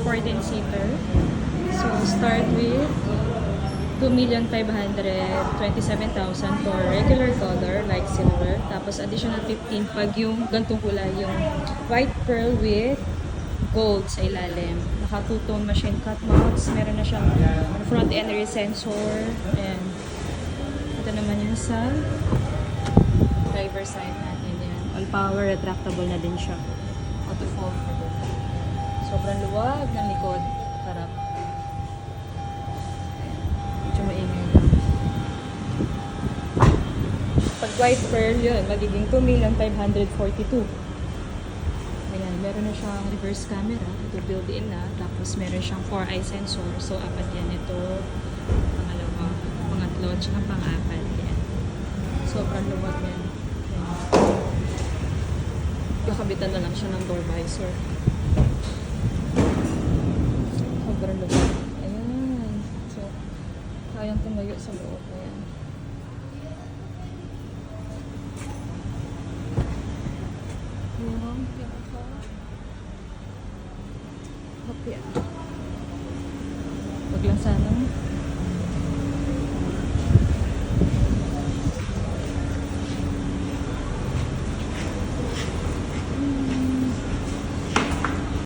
14-seater. So, start with 2,527,000 for regular color, like silver. Tapos, additional 15 pag yung gantong kulay, yung white pearl with gold sa ilalim. Naka two-tone machine cut mounts. Meron na siyang front end rear sensor. And ito naman yung sa driver side natin. Yan. All power, retractable na din siya. Auto fold. Sobrang luwag ng likod. Harap. Medyo maingay lang. Pag white pearl yun, magiging 2,542,000. Ayan, meron na siyang reverse camera. Ito built-in na. Tapos meron siyang 4-eye sensor. So, apat yan. Ito, pangalawa, pangatlo, tsaka pang-apat. Yan. Sobrang luwag yan. Kakabitan na lang siya ng door visor. Sobrang luwag. Ayan. So, kayang tumayo sa loob. Ayan. Yung pinaka hapya. Wag lang sanang